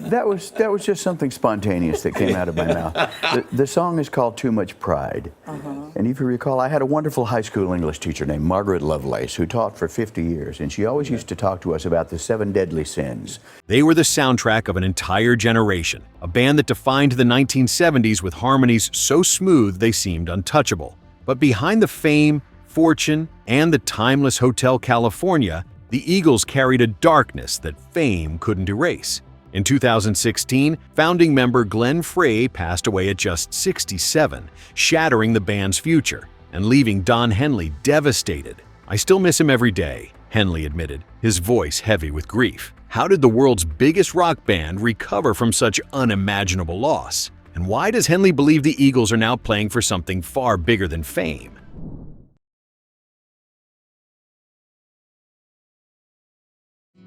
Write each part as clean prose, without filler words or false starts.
That was just something spontaneous that came out of my mouth. The song is called Too Much Pride. And if you recall, I had a wonderful high school English teacher named Margaret Lovelace who taught for 50 years, and she always used to talk to us about the 7 deadly sins. They were the soundtrack of an entire generation, a band that defined the 1970s with harmonies so smooth they seemed untouchable. But behind the fame, fortune, and the timeless Hotel California, the Eagles carried a darkness that fame couldn't erase. In 2016, founding member Glenn Frey passed away at just 67, shattering the band's future and leaving Don Henley devastated. "I still miss him every day," Henley admitted, his voice heavy with grief. How did the world's biggest rock band recover from such unimaginable loss? And why does Henley believe the Eagles are now playing for something far bigger than fame?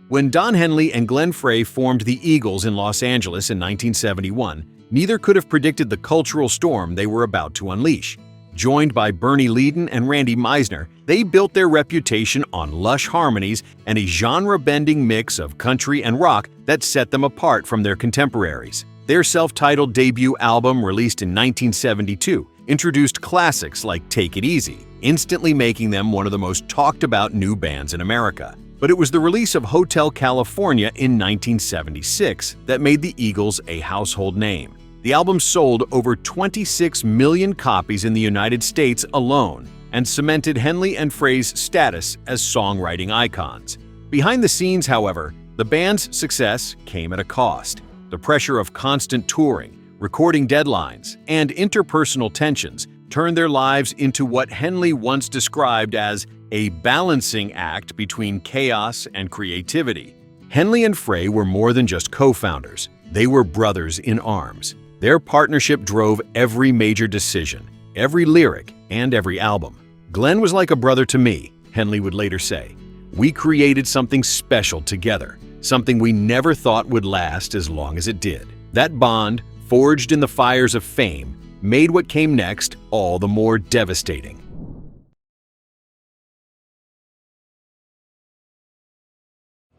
When Don Henley and Glenn Frey formed the Eagles in Los Angeles in 1971, neither could have predicted the cultural storm they were about to unleash. Joined by Bernie Leadon and Randy Meisner, they built their reputation on lush harmonies and a genre-bending mix of country and rock that set them apart from their contemporaries. Their self-titled debut album, released in 1972, introduced classics like Take It Easy, instantly making them one of the most talked-about new bands in America. But it was the release of Hotel California in 1976 that made the Eagles a household name. The album sold over 26 million copies in the United States alone and cemented Henley and Frey's status as songwriting icons. Behind the scenes, however, the band's success came at a cost. The pressure of constant touring, recording deadlines, and interpersonal tensions turned their lives into what Henley once described as a balancing act between chaos and creativity. Henley and Frey were more than just co-founders. They were brothers in arms. Their partnership drove every major decision, every lyric, and every album. "Glenn was like a brother to me," Henley would later say. "We created something special together, something we never thought would last as long as it did." That bond, forged in the fires of fame, made what came next all the more devastating.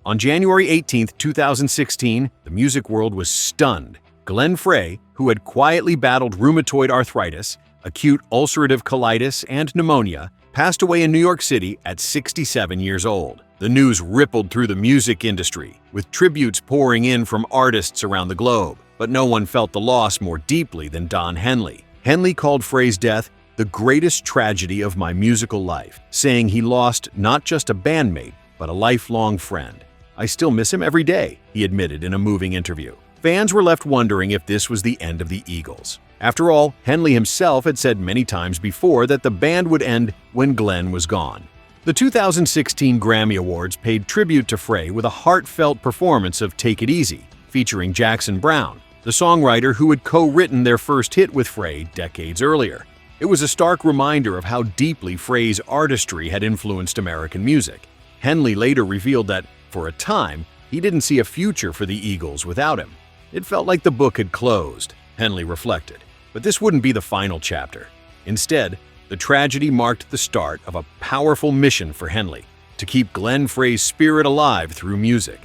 On January 18, 2016, the music world was stunned. Glenn Frey, who had quietly battled rheumatoid arthritis, acute ulcerative colitis, and pneumonia, passed away in New York City at 67 years old. The news rippled through the music industry, with tributes pouring in from artists around the globe. But no one felt the loss more deeply than Don Henley. Henley called Frey's death the greatest tragedy of my musical life, saying he lost not just a bandmate, but a lifelong friend. "I still miss him every day," he admitted in a moving interview. Fans were left wondering if this was the end of the Eagles. After all, Henley himself had said many times before that the band would end when Glenn was gone. The 2016 Grammy Awards paid tribute to Frey with a heartfelt performance of Take It Easy, featuring Jackson Browne, the songwriter who had co-written their first hit with Frey decades earlier. It was a stark reminder of how deeply Frey's artistry had influenced American music. Henley later revealed that, for a time, he didn't see a future for the Eagles without him. It felt like the book had closed, Henley reflected. But this wouldn't be the final chapter. Instead, the tragedy marked the start of a powerful mission for Henley to keep Glenn Frey's spirit alive through music.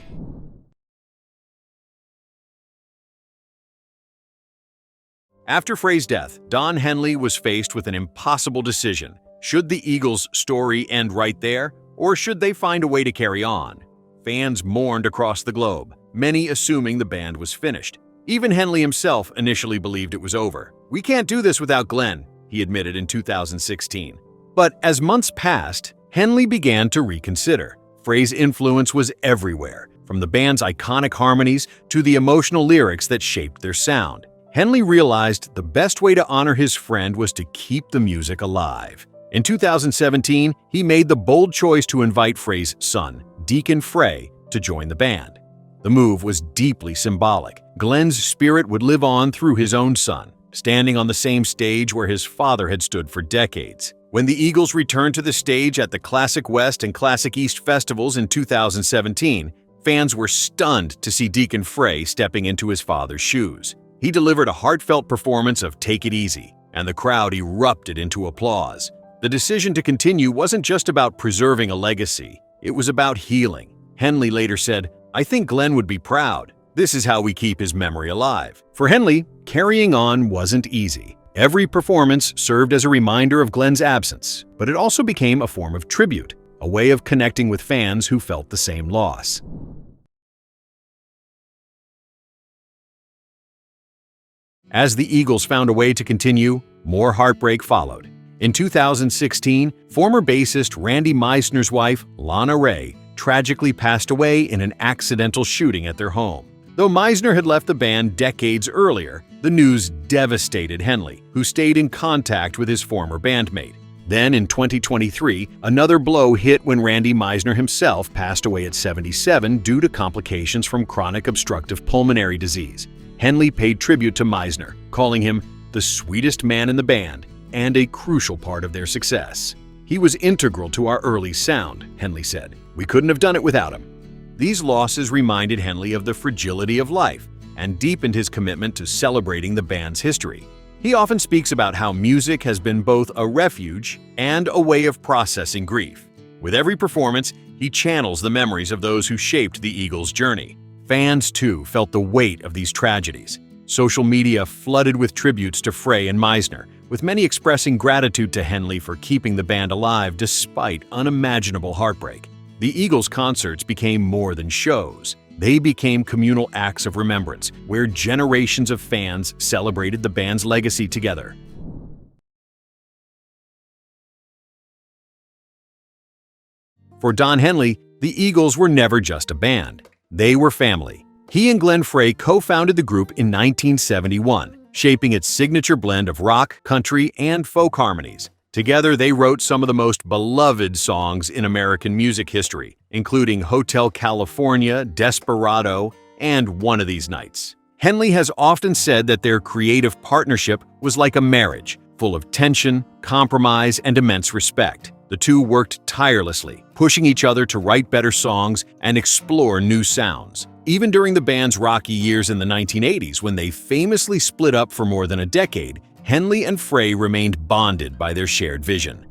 After Frey's death, Don Henley was faced with an impossible decision. Should the Eagles' story end right there, or should they find a way to carry on? Fans mourned across the globe, many assuming the band was finished. Even Henley himself initially believed it was over. "We can't do this without Glenn," he admitted in 2016. But as months passed, Henley began to reconsider. Frey's influence was everywhere, from the band's iconic harmonies to the emotional lyrics that shaped their sound. Henley realized the best way to honor his friend was to keep the music alive. In 2017, he made the bold choice to invite Frey's son, Deacon Frey, to join the band. The move was deeply symbolic. Glenn's spirit would live on through his own son, standing on the same stage where his father had stood for decades. When the Eagles returned to the stage at the Classic West and Classic East festivals in 2017, fans were stunned to see Deacon Frey stepping into his father's shoes. He delivered a heartfelt performance of Take It Easy, and the crowd erupted into applause. The decision to continue wasn't just about preserving a legacy, it was about healing. Henley later said, "I think Glenn would be proud. This is how we keep his memory alive. For Henley, carrying on wasn't easy. Every performance served as a reminder of Glenn's absence, but it also became a form of tribute, a way of connecting with fans who felt the same loss. As the Eagles found a way to continue, more heartbreak followed. In 2016, former bassist Randy Meisner's wife, Lana Ray, tragically passed away in an accidental shooting at their home. Though Meisner had left the band decades earlier, the news devastated Henley, who stayed in contact with his former bandmate. Then, in 2023, another blow hit when Randy Meisner himself passed away at 77 due to complications from chronic obstructive pulmonary disease. Henley paid tribute to Meisner, calling him the sweetest man in the band and a crucial part of their success. He was integral to our early sound, Henley said. We couldn't have done it without him. These losses reminded Henley of the fragility of life and deepened his commitment to celebrating the band's history. He often speaks about how music has been both a refuge and a way of processing grief. With every performance, he channels the memories of those who shaped the Eagles' journey. Fans, too, felt the weight of these tragedies. Social media flooded with tributes to Frey and Meisner, with many expressing gratitude to Henley for keeping the band alive despite unimaginable heartbreak. The Eagles' concerts became more than shows. They became communal acts of remembrance, where generations of fans celebrated the band's legacy together. For Don Henley, the Eagles were never just a band. They were family. He and Glenn Frey co-founded the group in 1971, shaping its signature blend of rock, country, and folk harmonies. Together, they wrote some of the most beloved songs in American music history, including Hotel California, Desperado, and One of These Nights. Henley has often said that their creative partnership was like a marriage, full of tension, compromise, and immense respect. The two worked tirelessly, pushing each other to write better songs and explore new sounds. Even during the band's rocky years in the 1980s, when they famously split up for more than a decade, Henley and Frey remained bonded by their shared vision.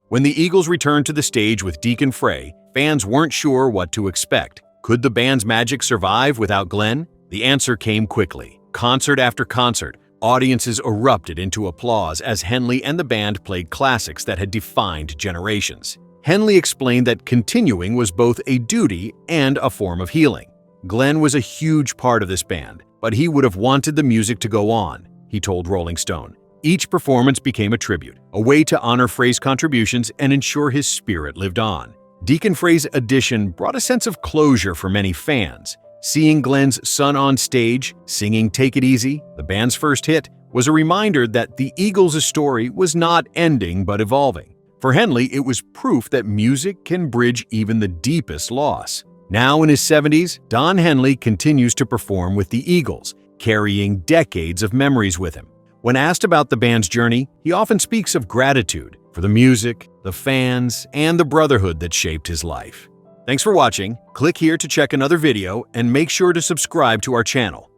When the Eagles returned to the stage with Deacon Frey, fans weren't sure what to expect. Could the band's magic survive without Glenn? The answer came quickly. Concert after concert, audiences erupted into applause as Henley and the band played classics that had defined generations. Henley explained that continuing was both a duty and a form of healing. Glenn was a huge part of this band, but he would have wanted the music to go on, he told Rolling Stone. Each performance became a tribute, a way to honor Frey's contributions and ensure his spirit lived on. Deacon Frey's addition brought a sense of closure for many fans. Seeing Glenn's son on stage, singing Take It Easy, the band's first hit, was a reminder that the Eagles' story was not ending but evolving. For Henley, it was proof that music can bridge even the deepest loss. Now in his 70s, Don Henley continues to perform with the Eagles, carrying decades of memories with him. When asked about the band's journey, he often speaks of gratitude for the music, the fans, and the brotherhood that shaped his life. Thanks for watching. Click here to check another video and make sure to subscribe to our channel.